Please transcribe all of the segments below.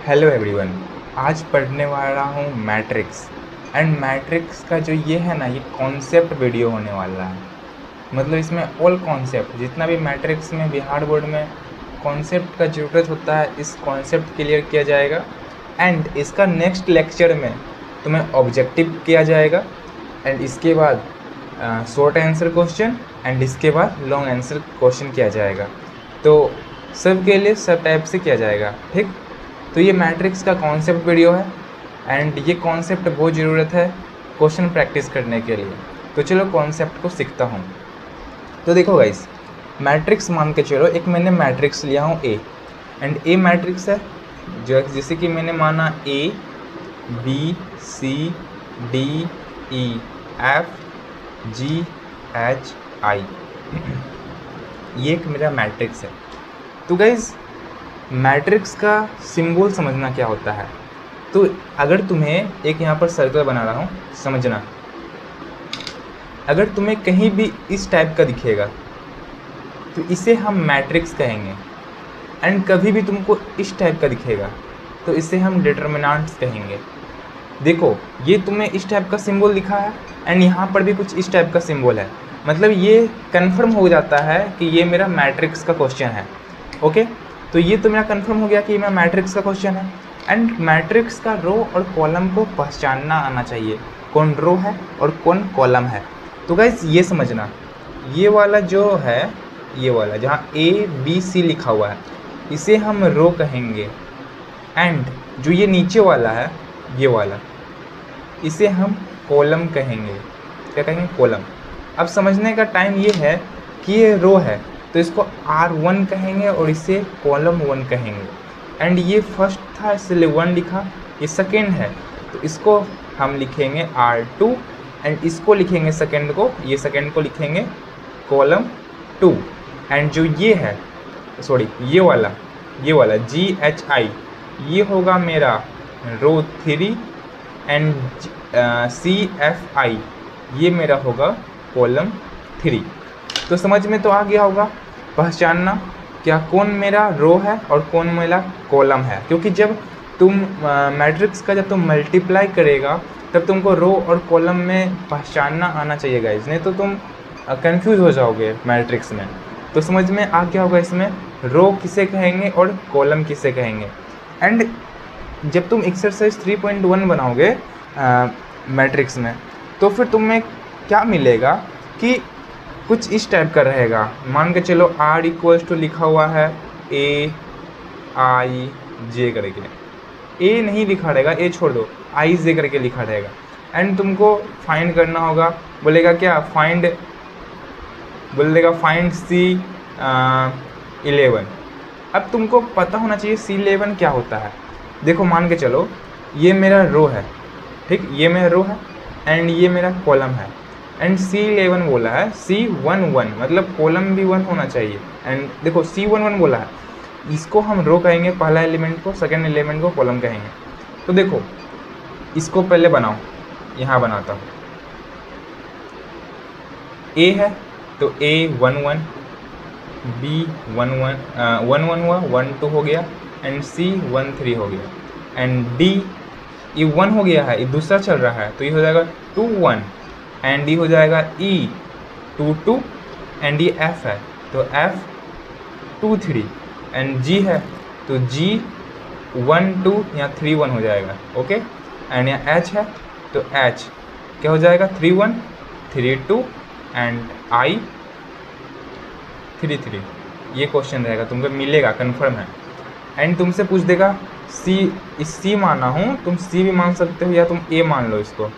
Hello everyone. आज पढ़ने वाला हूँ मैट्रिक्स। एंड मैट्रिक्स का जो ये है ना, ये कॉन्सेप्ट वीडियो होने वाला है। मतलब इसमें ऑल कॉन्सेप्ट जितना भी मैट्रिक्स में बिहार बोर्ड में कॉन्सेप्ट का ज़रूरत होता है, इस कॉन्सेप्ट क्लियर किया जाएगा। एंड इसका नेक्स्ट लेक्चर में तुम्हें ऑब्जेक्टिव किया जाएगा। एंड इसके बाद शॉर्ट आंसर क्वेश्चन, एंड इसके बाद लॉन्ग आंसर क्वेश्चन किया जाएगा। तो सब के लिए सब टाइप से किया जाएगा, ठीक। तो ये मैट्रिक्स का कॉन्सेप्ट वीडियो है। एंड ये कॉन्सेप्ट बहुत ज़रूरत है क्वेश्चन प्रैक्टिस करने के लिए। तो चलो कॉन्सेप्ट को सीखता हूँ। तो देखो गाइस, मैट्रिक्स मान के चलो, एक मैंने मैट्रिक्स लिया हूँ ए। एंड ए मैट्रिक्स है जो जैसे कि मैंने माना A B C D E F G H I, ये एक मेरा मैट्रिक्स है। तो गाइस, मैट्रिक्स का सिंबल समझना क्या होता है। तो अगर तुम्हें एक यहाँ पर सर्कल बना रहा हूँ, समझना। अगर तुम्हें कहीं भी इस टाइप का दिखेगा तो इसे हम मैट्रिक्स कहेंगे। एंड कभी भी तुमको इस टाइप का दिखेगा तो इसे हम डिटर्मिनेंट्स कहेंगे। देखो, ये तुम्हें इस टाइप का सिंबल दिखा है एंड यहाँ पर भी कुछ इस टाइप का सिंबल है। मतलब ये कन्फर्म हो जाता है कि ये मेरा मैट्रिक्स का क्वेश्चन है। ओके, तो ये तो मेरा कंफर्म हो गया कि मेरा मैट्रिक्स का क्वेश्चन है। एंड मैट्रिक्स का रो और कॉलम को पहचानना आना चाहिए, कौन रो है और कौन कॉलम है। तो गाइस ये समझना, ये वाला जो है, ये वाला जहाँ ए बी सी लिखा हुआ है, इसे हम रो कहेंगे। एंड जो ये नीचे वाला है, ये वाला, इसे हम कॉलम कहेंगे। क्या कहेंगे? कॉलम। अब समझने का टाइम ये है कि ये रो है तो इसको R1 कहेंगे और इसे कॉलम 1 कहेंगे। एंड ये फर्स्ट था इसलिए 1 लिखा, ये सेकेंड है तो इसको हम लिखेंगे R2। एंड इसको लिखेंगे सेकेंड को, ये सेकेंड को लिखेंगे कॉलम 2। एंड जो ये है, सॉरी ये वाला GHI, ये होगा मेरा रो 3। एंड CFI, ये मेरा होगा कॉलम 3। तो समझ में तो आ गया होगा, पहचानना क्या कौन मेरा रो है और कौन मेरा कॉलम है। क्योंकि जब तुम मैट्रिक्स का जब तुम मल्टीप्लाई करेगा तब तुमको रो और कॉलम में पहचानना आना चाहिए गाइस, नहीं तो तुम कंफ्यूज हो जाओगे मैट्रिक्स में। तो समझ में आ गया होगा इसमें रो किसे कहेंगे और कॉलम किसे कहेंगे। एंड जब तुम एक्सरसाइज 3.1 बनाओगे मैट्रिक्स में, तो फिर तुम्हें क्या मिलेगा कि कुछ इस टाइप का रहेगा। मान के चलो R इक्वल्स टू लिखा हुआ है AIJ करके, A नहीं लिखा रहेगा, A छोड़ दो, IJ करके लिखा रहेगा। एंड तुमको फाइंड करना होगा, बोलेगा क्या फाइंड, बोलेगा फाइंड C11। अब तुमको पता होना चाहिए C11 क्या होता है। देखो मान के चलो ये मेरा रो है, ठीक, ये मेरा रो है एंड ये मेरा कॉलम है। एंड C11 बोला है, C11 मतलब कॉलम भी 1 होना चाहिए। एंड देखो C11 बोला है, इसको हम रो कहेंगे पहला एलिमेंट को, सेकेंड एलिमेंट को कॉलम कहेंगे। तो देखो इसको पहले बनाओ, यहाँ बनाता हूँ। A है तो A11, B11 1 हुआ, 1 2 हो गया, एंड C13 हो गया। एंड D ये 1 हो गया है, ये दूसरा चल रहा है तो ये हो जाएगा 2 1। एंड ये हो जाएगा E 2 2। एंड ये F है तो F 2 3। एंड G है तो G 1 2 या 3 1 हो जाएगा। ओके, एंड यहाँ H है तो H क्या हो जाएगा 3 1 3 2 एंड I 3 3। ये क्वेश्चन रहेगा, तुमको मिलेगा, कंफर्म है। एंड तुमसे पूछ देगा C माना हूँ, तुम C भी मान सकते हो या तुम A मान लो इसको।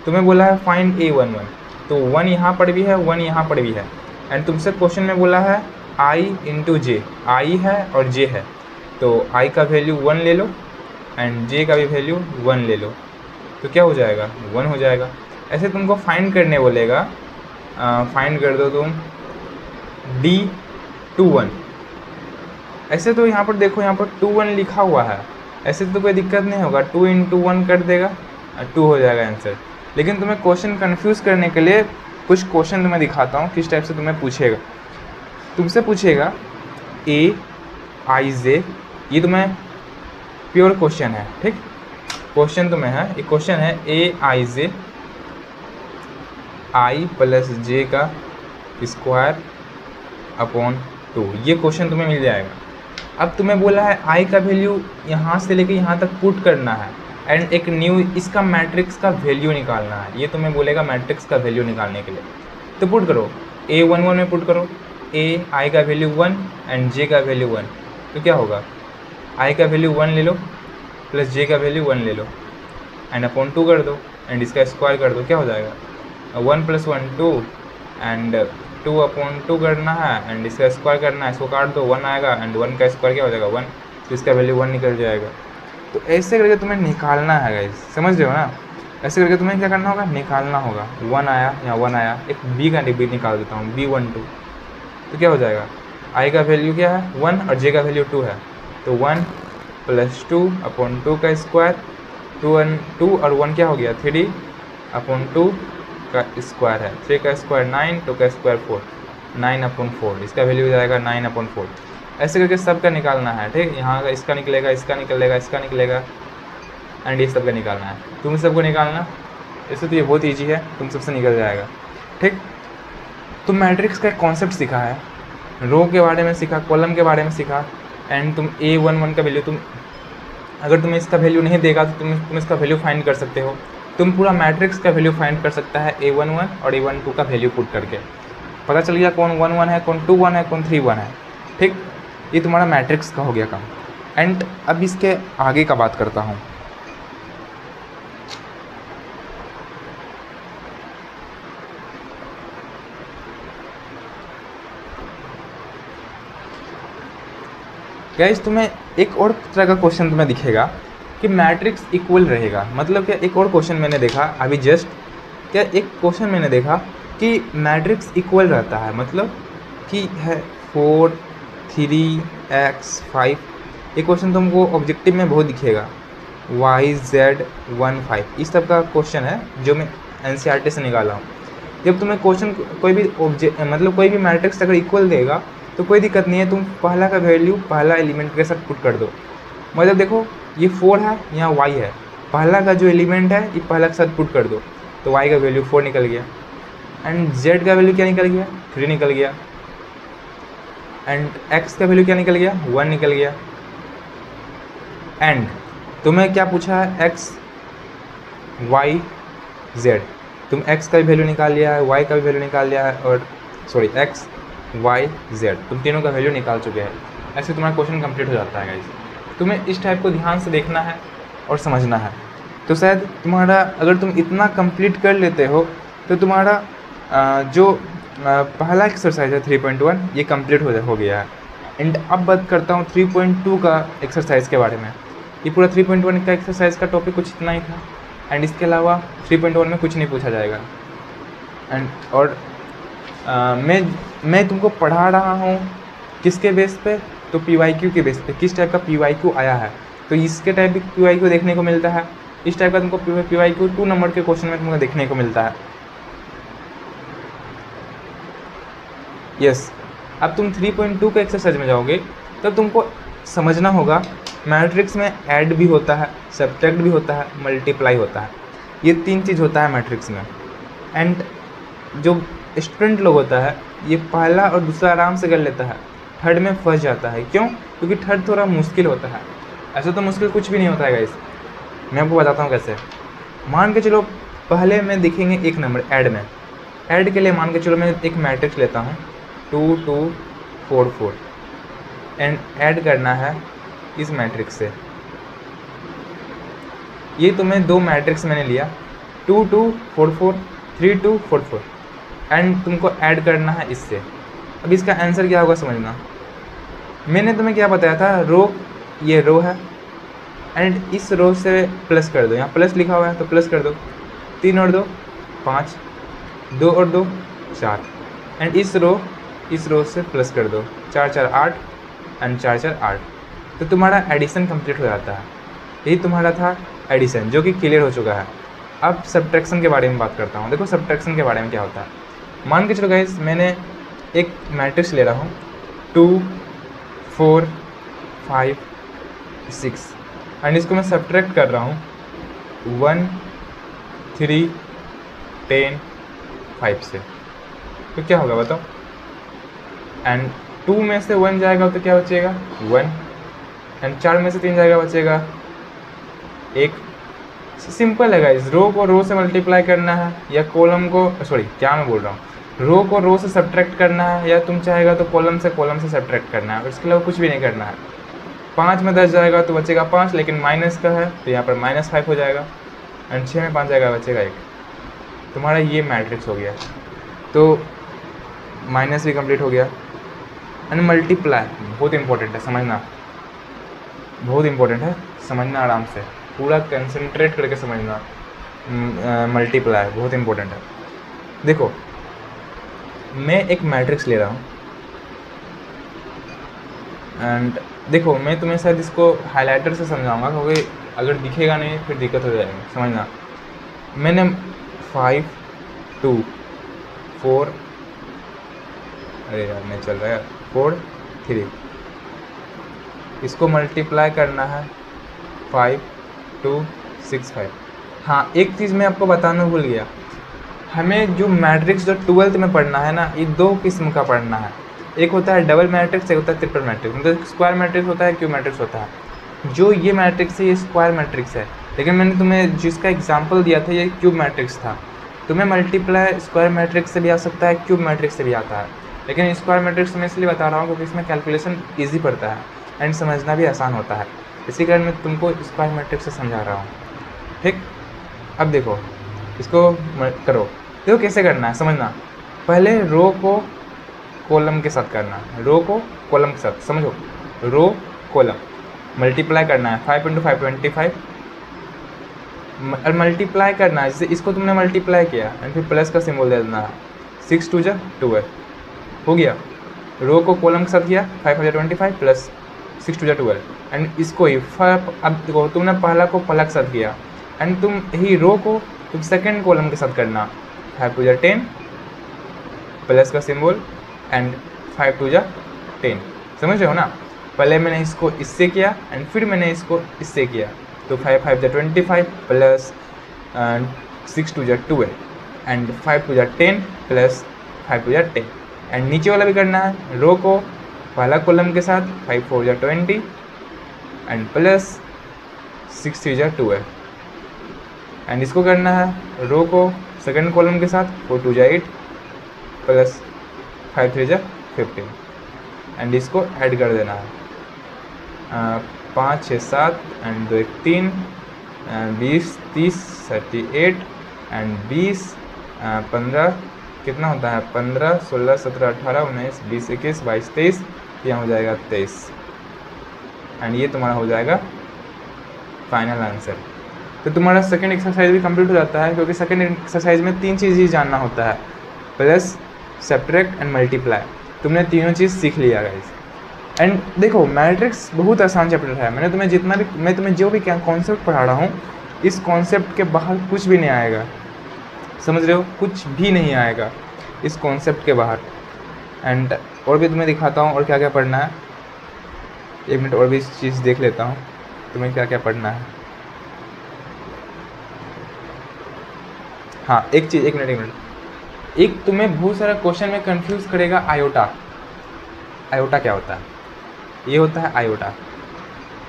तुम्हें बोला है फाइंड A11, तो 1 यहाँ पर भी है, 1 यहाँ पर भी है। एंड तुमसे क्वेश्चन में बोला है I इंटू J, I है और J है, तो I का वैल्यू 1 ले लो एंड J का भी वैल्यू 1 ले लो, तो क्या हो जाएगा 1 हो जाएगा। ऐसे तुमको फाइंड करने बोलेगा, फाइंड कर दो तुम D21। ऐसे तो यहाँ पर देखो, यहाँ पर 2 1 लिखा हुआ है, ऐसे तो कोई दिक्कत नहीं होगा, 2 इंटू 1 कर देगा, 2 हो जाएगा आंसर। लेकिन तुम्हें क्वेश्चन कंफ्यूज करने के लिए कुछ क्वेश्चन तुम्हें दिखाता हूँ किस टाइप से तुम्हें पूछेगा। तुमसे पूछेगा AIJ, ये तुम्हें प्योर क्वेश्चन है, ठीक। क्वेश्चन तो में है, एक क्वेश्चन है ए आई जे आई प्लस जे का स्क्वायर अपॉन 2, ये क्वेश्चन तुम्हें मिल जाएगा। अब तुम्हें बोला है आई का वैल्यू यहाँ से लेके यहाँ तक पुट करना है एंड एक न्यू इसका मैट्रिक्स का वैल्यू निकालना है, ये तुम्हें बोलेगा मैट्रिक्स का वैल्यू निकालने के लिए। तो पुट करो A11 में पुट करो, ए आई का वैल्यू 1 एंड जे का वैल्यू 1, तो क्या होगा आई का वैल्यू 1 ले लो प्लस जे का वैल्यू 1 ले लो एंड अपॉन 2 कर दो एंड इसका स्क्वायर कर दो, क्या हो जाएगा 1 + 1 2 एंड 2 अपॉन 2 करना है एंड इसका स्क्वायर करना है, इसको काट दो 1 आएगा एंड 1 का स्क्वायर क्या हो जाएगा 1, तो इसका वैल्यू 1 निकल जाएगा। तो ऐसे करके तुम्हें निकालना है गाइस, समझ रहे हो ना। ऐसे करके तुम्हें क्या करना होगा, निकालना होगा। 1 आया, यहाँ 1 आया, एक बी का बी निकाल देता हूँ, B12, तो क्या हो जाएगा आई का वैल्यू क्या है 1 और जे का वैल्यू 2 है, तो 1 + 2 अपॉन 2 का स्क्वायर, 2 और 1 क्या हो गया 3 अपॉन 2 का स्क्वायर है, 3 का स्क्वायर 9, 2 का स्क्वायर 4, 9 अपॉन 4, इसका वैल्यू हो जाएगा 9 अपॉन 4। ऐसे करके सबका निकालना है, ठीक। यहाँ का इसका निकलेगा, इसका निकलेगा, इसका निकलेगा एंड ये सबका निकालना है, तुम सबको निकालना। ऐसे तो ये बहुत ईजी है, तुम सबसे निकल जाएगा, ठीक। तुम मैट्रिक्स का एक कॉन्सेप्ट सीखा है, रो के बारे में सीखा, कॉलम के बारे में सीखा एंड तुम A11 का वैल्यू, तुम अगर तुम्हें इसका वैल्यू नहीं देगा तो तुम इसका वैल्यू फाइंड कर सकते हो। तुम पूरा मैट्रिक्स का वैल्यू फाइंड कर सकता है A11 और A12 का वैल्यू पुट करके, पता चल गया कौन 1 1 है, कौन 2 1 है, कौन 3 1 है, ठीक। ये तुम्हारा मैट्रिक्स का हो गया काम। एंड अब इसके आगे का बात करता हूँ। गाइस तुम्हें एक और तरह का क्वेश्चन तुम्हें दिखेगा कि मैट्रिक्स इक्वल रहेगा, मतलब क्या, एक और क्वेश्चन मैंने देखा अभी जस्ट, क्या एक क्वेश्चन मैंने देखा कि मैट्रिक्स इक्वल रहता है, मतलब कि है 4 3 x 5, ये क्वेश्चन तुमको ऑब्जेक्टिव में बहुत दिखेगा, y z 1 5, इस सब का क्वेश्चन है जो मैं NCERT से निकाला हूँ। जब तुम्हें क्वेश्चन कोई भी मतलब कोई भी मैट्रिक्स अगर इक्वल देगा तो कोई दिक्कत नहीं है, तुम पहला का वैल्यू पहला एलिमेंट के साथ पुट कर दो। मतलब देखो ये 4 है, यहाँ y है, पहला का जो एलिमेंट है ये पहला के साथ पुट कर दो, तो y का वैल्यू 4 निकल गया एंड z का वैल्यू क्या निकल गया 3 निकल गया एंड x का वैल्यू क्या निकल गया 1 निकल गया। एंड तुम्हें क्या पूछा है x y z, तुम x का भी वैल्यू निकाल लिया है, y का भी वैल्यू निकाल लिया है, और सॉरी x y z, तुम तीनों का वैल्यू निकाल चुके हैं। ऐसे तुम्हारा क्वेश्चन कंप्लीट हो जाता है गाइस। तुम्हें इस टाइप को ध्यान से देखना है और समझना है, तो शायद तुम्हारा अगर तुम इतना कंप्लीट कर लेते हो तो तुम्हारा जो पहला एक्सरसाइज है 3.1 ये कंप्लीट हो गया है। एंड अब बात करता हूँ 3.2 का एक्सरसाइज के बारे में। ये पूरा 3.1 का एक्सरसाइज का टॉपिक कुछ इतना ही था एंड इसके अलावा 3.1 में कुछ नहीं पूछा जाएगा। एंड और मैं तुमको पढ़ा रहा हूँ किसके बेस पे, तो PYQ के बेस पे, किस टाइप का PYQ आया है, तो इसके टाइप की PYQ देखने को मिलता है। इस टाइप का तुमको PYQ 2 नंबर के क्वेश्चन में तुमको देखने को मिलता है। यस, अब तुम 3.2 के एक्सरसाइज में जाओगे तब तुमको समझना होगा मैट्रिक्स में ऐड भी होता है, सब्ट्रैक्ट भी होता है, मल्टीप्लाई होता है, ये 3 चीज़ होता है मैट्रिक्स में। एंड जो स्टूडेंट लोग होता है ये पहला और दूसरा आराम से कर लेता है, थर्ड में फंस जाता है। क्यों? क्योंकि थर्ड थोड़ा मुश्किल होता है। ऐसा तो मुश्किल कुछ भी नहीं होता है गाइस, मैं आपको बताता हूँ कैसे। मान के चलो पहले में देखेंगे एक नंबर ऐड में, ऐड के लिए मान के चलो मैं एक मैट्रिक्स लेता हूँ 2 2 4 4 एंड ऐड करना है इस मैट्रिक्स से। ये तो मैं 2 मैट्रिक्स मैंने लिया 2 2 4 4 3 2 4 4 एंड तुमको ऐड करना है इससे। अब इसका आंसर क्या होगा समझना। मैंने तुम्हें क्या बताया था, रो, ये रो है एंड इस रो से प्लस कर दो, यहाँ प्लस लिखा हुआ है तो प्लस कर दो, 3 और 2 5, 2 और 2 4 एंड इस रो से प्लस कर दो, 4 4 8 एंड 4 4 8, तो तुम्हारा एडिशन कंप्लीट हो जाता है। यही तुम्हारा था एडिशन जो कि क्लियर हो चुका है। अब सब्ट्रैक्शन के बारे में बात करता हूँ। देखो सब्ट्रैक्शन के बारे में क्या होता है। मान के चलो गाइस मैंने एक मैट्रिक्स ले रहा हूँ 2 4 5 6 एंड इसको मैं सब्ट्रैक्ट कर रहा हूँ 1, 3, 10, 5 से, तो क्या होगा बताओ। एंड 2 में से 1 जाएगा तो क्या बचेगा 1, एंड 4 में से 3 जाएगा बचेगा 1। सिंपल है गाइस, रो को रो से मल्टीप्लाई करना है या कॉलम को, सॉरी क्या मैं बोल रहा हूँ, रो को रो से सब्ट्रैक्ट करना है या तुम चाहेगा तो कॉलम से सब्ट्रैक्ट करना है, इसके अलावा कुछ भी नहीं करना है। 5 में 10 जाएगा तो बचेगा 5, लेकिन माइनस का है तो यहाँ पर -5 हो जाएगा, एंड 6 में 5 जाएगा बचेगा 1। तुम्हारा ये मैट्रिक्स हो गया, तो माइनस भी कंप्लीट हो गया। एंड मल्टीप्लाई बहुत इंपॉर्टेंट है, समझना बहुत इंपॉर्टेंट है, समझना आराम से, पूरा कंसंट्रेट करके समझना। मल्टीप्लाई बहुत इंपॉर्टेंट है। देखो मैं एक मैट्रिक्स ले रहा हूँ एंड देखो मैं तुम्हें शायद इसको हाइलाइटर से समझाऊंगा, क्योंकि अगर दिखेगा नहीं फिर दिक्कत हो जाएगी, समझना। मैंने 5, 2, 4, अरे यार नहीं चल रहा है, 4, 3, इसको मल्टीप्लाई करना है 5, 2, 6, 5। हाँ एक चीज़ मैं आपको बताना भूल गया, हमें जो मैट्रिक्स जो 12th में पढ़ना है ना, ये 2 किस्म का पढ़ना है। एक होता है डबल मैट्रिक्स, एक होता है ट्रिपल मैट्रिक्स, मतलब स्क्वायर मैट्रिक्स होता है, क्यूब मैट्रिक्स होता है। जो ये मैट्रिक्स है ये स्क्वायर मैट्रिक्स है, लेकिन मैंने तुम्हें जिसका एग्जाम्पल दिया था ये क्यूब मैट्रिक्स था। तुम्हें मल्टीप्लाई स्क्वायर मैट्रिक्स से भी आ सकता है, क्यूब मैट्रिक्स से भी आता है, लेकिन स्क्वायर मैट्रिक्स मैं इसलिए बता रहा हूँ क्योंकि इसमें कैलकुलेशन ईजी पड़ता है एंड समझना भी आसान होता है, इसी कारण मैं तुमको स्क्वायर मैट्रिक्स से समझा रहा हूँ, ठीक। अब देखो इसको करो, देखो कैसे करना है समझना। पहले रो को कॉलम के साथ करना है, रो को कॉलम के साथ, समझो, रो कॉलम मल्टीप्लाई करना है 5 × 5 25, और मल्टीप्लाई करना है, जैसे इसको तुमने मल्टीप्लाई किया एंड फिर प्लस का सिंबल दे देना है, 6 2 12 हो गया। रो को कॉलम के साथ किया 5 × 25 प्लस 6 2 12, एंड इसको ही अब देखो तुमने पहला को पहला के साथ किया एंड तुम ही रो को तुम सेकेंड कॉलम के साथ करना, 5 2 10 प्लस का सिंबल एंड 5 2 10, समझ रहे हो ना। पहले मैंने इसको इससे किया एंड फिर मैंने इसको इससे किया, तो 5 5 25 प्लस 6 2 12 एंड 5 2 10 प्लस 5 2 10, एंड नीचे वाला भी करना है, रो को पहला कॉलम के साथ 5 4 20 एंड प्लस 6 3 12, एंड इसको करना है रो को सेकंड कॉलम के साथ 4 2 8 प्लस 5 3 15, एंड इसको ऐड कर देना है 5 6 7 एंड 2 1 3 20 30 38 एंड 20 15 कितना होता है 15 16 17 18 19 20 21 22 23, यहाँ हो जाएगा 23, एंड ये तुम्हारा हो जाएगा फाइनल आंसर। तो तुम्हारा सेकंड एक्सरसाइज भी कंप्लीट हो जाता है, क्योंकि सेकंड एक्सरसाइज में 3 चीज़ ही जानना होता है, प्लस सब्ट्रैक्ट एंड मल्टीप्लाई। तुमने तीनों चीज़ सीख लिया गाइस। एंड देखो मैट्रिक्स बहुत आसान चैप्टर है, मैं तुम्हें जो भी कॉन्सेप्ट पढ़ा रहा हूँ, इस कॉन्सेप्ट के बाहर कुछ भी नहीं आएगा, समझ रहे हो, कुछ भी नहीं आएगा इस कॉन्सेप्ट के बाहर। एंड और भी तुम्हें दिखाता हूँ और क्या क्या पढ़ना है, 1 मिनट और भी इस चीज़ देख लेता हूँ तुम्हें क्या क्या पढ़ना है। हाँ एक मिनट, एक तुम्हें बहुत सारा क्वेश्चन में कंफ्यूज करेगा आयोटा। आयोटा क्या होता है? ये होता है आयोटा।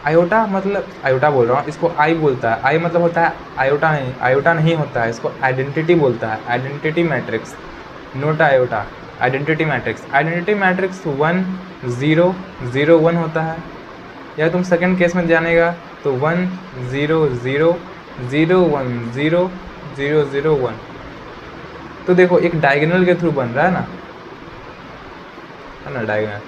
आयोटा मतलब, आयोटा बोल रहा हूँ, इसको आई बोलता है। आई मतलब होता है आयोटा नहीं, आयोटा नहीं होता है, इसको आइडेंटिटी बोलता है, identity matrix, note iota, identity matrix. Identity matrix 1 0 0 1 होता है, या तुम सेकंड केस में जानेगा तो 1 0 0 0 1 0 0 0 1। तो देखो एक डायगोनल के थ्रू बन रहा है ना डायगोनल,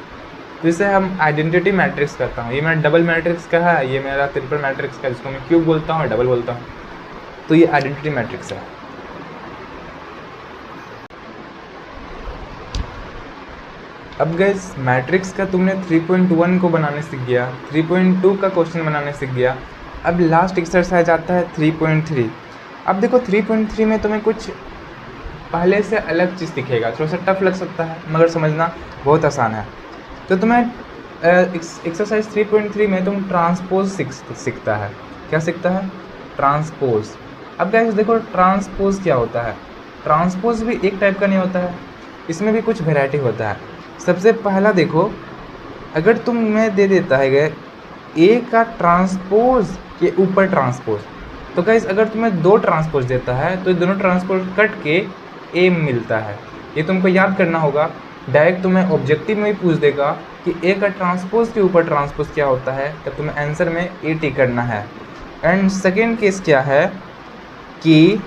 तो इसे हम आइडेंटिटी मैट्रिक्स कहता हूँ। ये मेरा डबल मैट्रिक्स का है, ये मेरा ट्रिपल मैट्रिक्स का, जिसको मैं क्यूब बोलता हूँ, डबल बोलता हूँ, तो ये आइडेंटिटी मैट्रिक्स है। अब गाइस मैट्रिक्स का तुमने 3.1 को बनाने सीख गया, 3.2 का क्वेश्चन बनाने सीख गया। अब लास्ट एक्सरसाइज आता है 3.3। अब देखो 3.3 में तुम्हें कुछ पहले से अलग चीज़ दिखेगा, थोड़ा सा टफ लग सकता है, मगर समझना बहुत आसान है। तो तुम्हें एक्सरसाइज 3.3 में तुम ट्रांसपोज सीखता है। क्या सीखता है? ट्रांसपोज। अब गाइस देखो ट्रांसपोज क्या होता है। ट्रांसपोज भी एक टाइप का नहीं होता है, इसमें भी कुछ वेराइटी होता है। सबसे पहला देखो, अगर तुम्हें दे देता है ए का ट्रांसपोज के ऊपर ट्रांसपोज, तो गाइस अगर तुम्हें 2 ट्रांसपोज देता है तो ये दोनों ट्रांसपोज कट के ए मिलता है। ये तुमको याद करना होगा। डायरेक्ट तुम्हें ऑब्जेक्टिव में भी पूछ देगा कि ए का ट्रांसपोज के ऊपर ट्रांसपोज क्या होता है, तब तुम्हें आंसर में ए टी करना है। एंड सेकेंड केस क्या है कि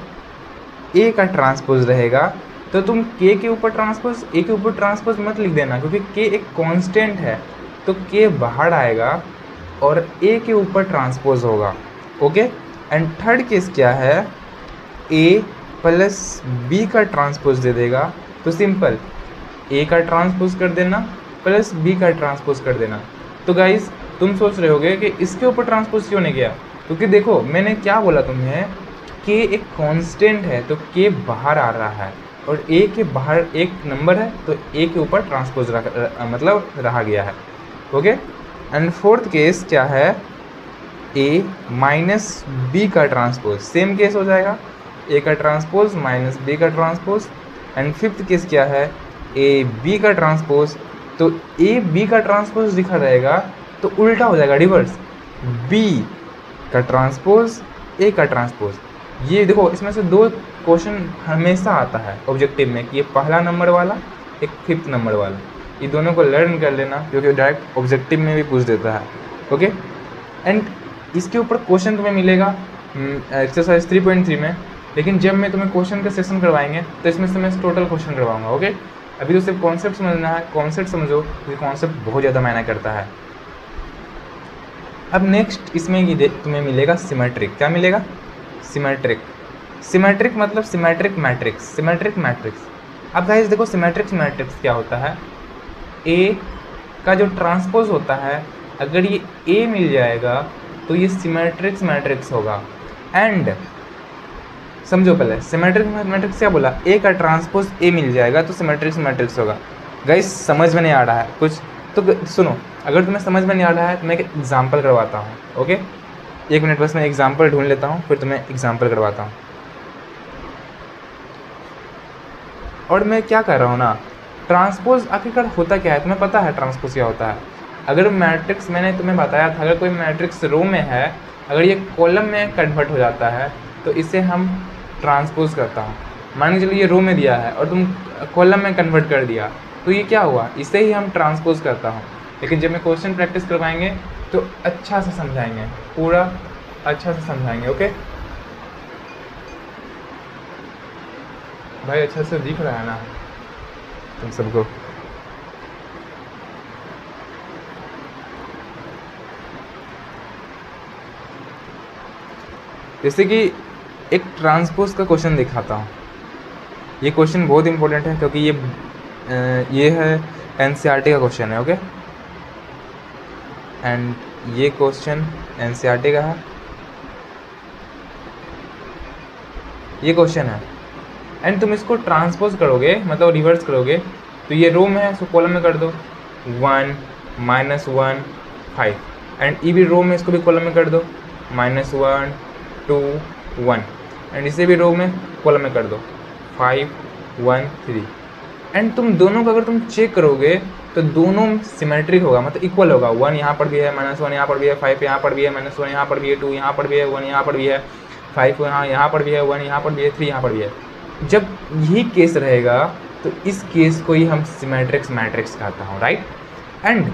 ए का ट्रांसपोज रहेगा, तो तुम के ऊपर ट्रांसपोज, ए के ऊपर ट्रांसपोज मत लिख देना, क्योंकि के एक कांस्टेंट है, तो के बाहर आएगा और ए के ऊपर ट्रांसपोज होगा। ओके। एंड थर्ड केस क्या है, ए प्लस बी का ट्रांसपोज दे देगा, तो सिंपल ए का ट्रांसपोज कर देना प्लस बी का ट्रांसपोज कर देना। तो गाइस तुम सोच रहे होगे कि इसके ऊपर ट्रांसपोज क्यों नहीं गया, क्योंकि देखो मैंने क्या बोला तुम्हें, के एक कांस्टेंट है तो के बाहर आ रहा है, और ए के बाहर एक नंबर है तो ए के ऊपर ट्रांसपोज मतलब रहा गया है। ओके। एंड फोर्थ केस क्या है, ए माइनस बी का ट्रांसपोज, सेम केस हो जाएगा, ए का ट्रांसपोज माइनस बी का ट्रांसपोज। एंड फिफ्थ केस क्या है, ए बी का ट्रांसपोज, तो ए बी का ट्रांसपोज लिखा रहेगा तो उल्टा हो जाएगा, रिवर्स, बी का ट्रांसपोज ए का ट्रांसपोज। ये देखो इसमें से 2 क्वेश्चन हमेशा आता है ऑब्जेक्टिव में, कि ये पहला नंबर वाला, एक 5th नंबर वाला। ये दोनों को लर्न कर लेना, क्योंकि डायरेक्ट ऑब्जेक्टिव में भी पूछ देता है। ओके। एंड इसके ऊपर क्वेश्चन तुम्हें मिलेगा एक्सरसाइज 3.3 में, लेकिन जब मैं तुम्हें क्वेश्चन का सेशन करवाएंगे तो इसमें से मैं टोटल क्वेश्चन करवाऊंगा। ओके। अभी तो सिर्फ कॉन्सेप्ट समझना है, कॉन्सेप्ट समझो, क्योंकि कॉन्सेप्ट बहुत ज़्यादा मायने करता है। अब नेक्स्ट इसमें ये तुम्हें मिलेगा सिमेट्रिक। क्या मिलेगा? सिमेट्रिक। सिमेट्रिक मतलब सिमेट्रिक मैट्रिक्स, सिमेट्रिक मैट्रिक्स। अब गाइस देखो सिमेट्रिक मैट्रिक्स क्या होता है, ए का जो ट्रांसपोज होता है, अगर ये ए मिल जाएगा तो ये सिमेट्रिक मैट्रिक्स होगा। एंड समझो पहले सिमेट्रिक मैट्रिक्स क्या बोला, ए का ट्रांसपोज ए मिल जाएगा तो सिमेट्रिक मैट्रिक्स होगा। गाइस समझ में नहीं आ रहा है कुछ तो सुनो, अगर तुम्हें समझ में नहीं आ रहा है तो मैं एक एग्जाम्पल करवाता हूँ। ओके, 1 मिनट बस मैं एग्जाम्पल ढूंढ लेता हूँ, फिर तुम्हें एग्जाम्पल करवाता हूँ। और मैं क्या कर रहा हूँ ना, ट्रांसपोज आखिरकार होता क्या है, तुम्हें पता है ट्रांसपोज क्या होता है? अगर मैट्रिक्स, मैंने तुम्हें बताया था, अगर कोई मैट्रिक्स रो में है, अगर ये कॉलम में कन्वर्ट हो जाता है तो इसे हम ट्रांसपोज करता हूँ। मान के चलिए ये रो में दिया है और तुम कॉलम में कन्वर्ट कर दिया, तो ये क्या हुआ, इसे ही हम ट्रांसपोज करता हूँ। लेकिन जब मैं क्वेश्चन प्रैक्टिस करवाएंगे तो अच्छा से समझाएंगे, पूरा अच्छा से समझाएंगे। ओके भाई, अच्छा से दिख रहा है ना तुम सबको? जैसे कि एक ट्रांसपोज का क्वेश्चन दिखाता हूँ। ये क्वेश्चन बहुत इंपॉर्टेंट है क्योंकि ये है एनसीईआरटी का क्वेश्चन है। ओके, एंड ये क्वेश्चन एनसीईआरटी का है, ये क्वेश्चन है। एंड तुम इसको ट्रांसपोज करोगे, मतलब रिवर्स करोगे, तो ये रो में है इसको कॉलम में कर दो, 1 -1 5। एंड ये भी रो में, इसको भी कॉलम में कर दो, -1 2 1। एंड इसे भी रो में कॉलम में कर दो, 5 1 3। एंड तुम दोनों को अगर तुम चेक करोगे तो दोनों सिमेट्रिक होगा, मतलब इक्वल होगा। 1 यहाँ पर भी है, -1 यहाँ पर भी है, 5 यहाँ पर भी है, -1 यहाँ पर भी है, 2 यहाँ पर भी है, 1 यहाँ पर भी है, 5 यहाँ पर भी है, 1 यहाँ पर भी है, 3 यहाँ पर भी है। जब यही केस रहेगा तो इस केस को ही हम सिमेट्रिक्स मैट्रिक्स कहता हूँ, राइट। एंड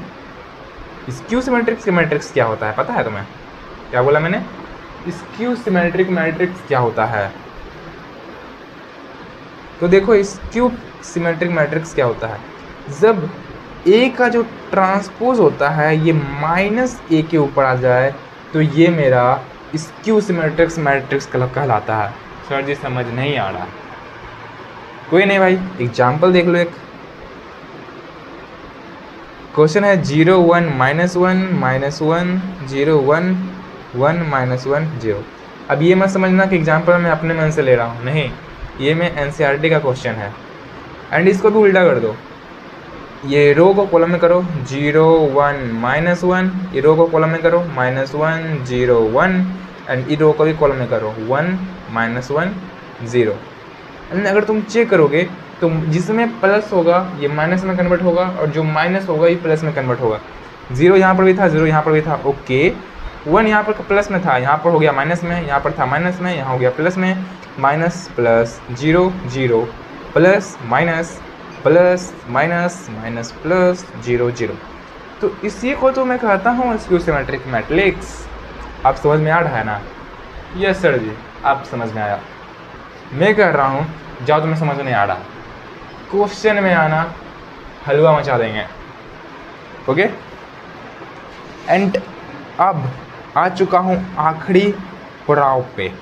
स्क्यू सिमेट्रिक्स मैट्रिक्स क्या होता है पता है तुम्हें? क्या बोला मैंने? स्क्यू सिमेट्रिक मैट्रिक्स क्या होता है? तो देखो स्क्यू सिमेट्रिक मैट्रिक्स क्या होता है, जब ए का जो ट्रांसपोज होता है ये -a के ऊपर आ जाए तो ये मेरा स्क्यू सिमेट्रिक्स मैट्रिक्स कहलाता है। सर जी समझ नहीं आ रहा, कोई नहीं भाई, एग्जाम्पल देख लो। एक क्वेश्चन है 0 1 -1 -1 0 1 1 -1 0। अब ये मत समझना कि एग्जाम्पल मैं अपने मन से ले रहा हूँ, नहीं, ये मैं एनसीईआरटी का क्वेश्चन है। एंड इसको भी उल्टा कर दो, ये रो को कॉलम में करो 0 1 -1, ये रो को कॉलम में करो -1 0 1, एंड ये रो को भी कॉलम में करो 1 -1 0। एंड अगर तुम चेक करोगे तो जिसमें प्लस होगा ये माइनस में कन्वर्ट होगा, और जो माइनस होगा ये प्लस में कन्वर्ट होगा। 0 यहाँ पर भी था, 0 यहाँ पर भी था, ओके। 1 यहाँ पर प्लस में था, यहाँ पर हो गया माइनस में, यहाँ पर था माइनस में, यहाँ हो गया प्लस में। Minus plus 0 0 plus minus plus minus minus plus 0 0। तो इसी को तो मैं कहता हूँ स्क्यू सिमेट्रिक मैट्रिक्स। आप समझ में आ रहा है ना? यस सर जी, आप समझ में आया। मैं कह रहा हूँ जाओ, तुम्हें समझ में नहीं आ रहा, क्वेश्चन में आना, हलवा मचा देंगे। ओके, एंड अब आ चुका हूँ आखिरी पड़ाव पे।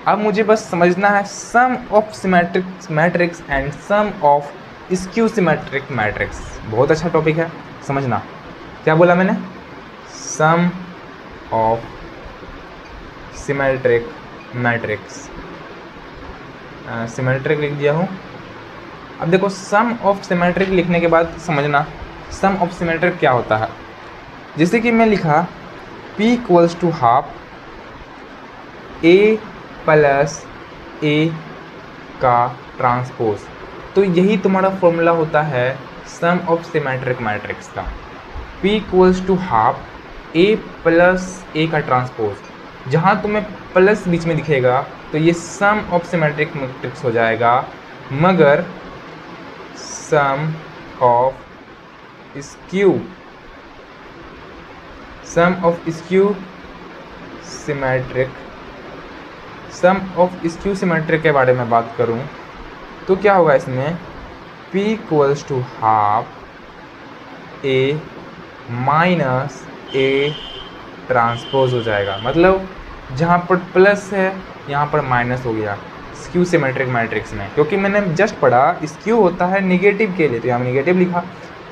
अब मुझे बस समझना है sum of symmetric matrix and sum of skew symmetric matrix. बहुत अच्छा टॉपिक है, समझना। क्या बोला मैंने? Sum of symmetric matrix, symmetric लिख दिया हूँ। अब देखो, सम ऑफ सिमेट्रिक लिखने के बाद समझना सम ऑफ सिमेट्रिक क्या होता है। जैसे कि मैं लिखा P equals to half A plus A का ट्रांसपोज, तो यही तुम्हारा फॉर्मूला होता है सम ऑफ सिमेट्रिक मैट्रिक्स का। P equals to half A plus A का ट्रांसपोज। जहाँ तुम्हें प्लस बीच में दिखेगा तो ये सम ऑफ सिमेट्रिक मैट्रिक्स हो जाएगा, मगर सम ऑफ स्क्यू सिमेट्रिक के बारे में बात करूं तो क्या होगा इसमें? P equals to half A minus A transpose हो जाएगा। मतलब जहाँ पर प्लस है यहाँ पर माइनस हो गया स्क्यू सिमेट्रिक मैट्रिक्स में, क्योंकि मैंने जस्ट पढ़ा स्क्यू होता है नेगेटिव के लिए तो यहाँ नेगेटिव लिखा,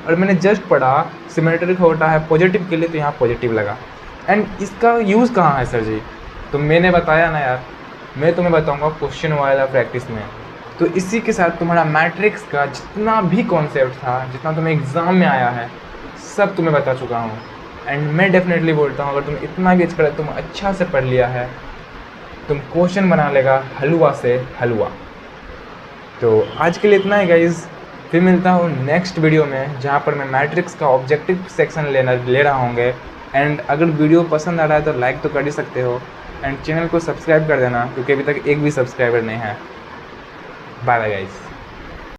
और मैंने जस्ट पढ़ा सिमेट्रिक होता है पॉजिटिव के लिए तो यहाँ पॉजिटिव लगा। एंड इसका यूज़ कहाँ है सर जी? तो मैंने बताया ना यार, मैं तुम्हें बताऊंगा क्वेश्चन वाला प्रैक्टिस में। तो इसी के साथ तुम्हारा मैट्रिक्स का जितना भी कॉन्सेप्ट था, जितना तुम्हें एग्ज़ाम में आया है, सब तुम्हें बता चुका हूँ। एंड मैं डेफिनेटली बोलता हूँ अगर तुम इतना भी तुम अच्छा से पढ़ लिया है, तुम क्वेश्चन बना लेगा हलवा से हलवा। तो आज के लिए इतना ही गाइज़, फिर मिलता हूँ नेक्स्ट वीडियो में जहाँ पर मैं मैट्रिक्स का ऑब्जेक्टिव सेक्शन ले रहा होंगे। एंड अगर वीडियो पसंद आ रहा है तो लाइक तो कर ही सकते हो, एंड चैनल को सब्सक्राइब कर देना क्योंकि अभी तक एक भी सब्सक्राइबर नहीं है। Bye bye guys.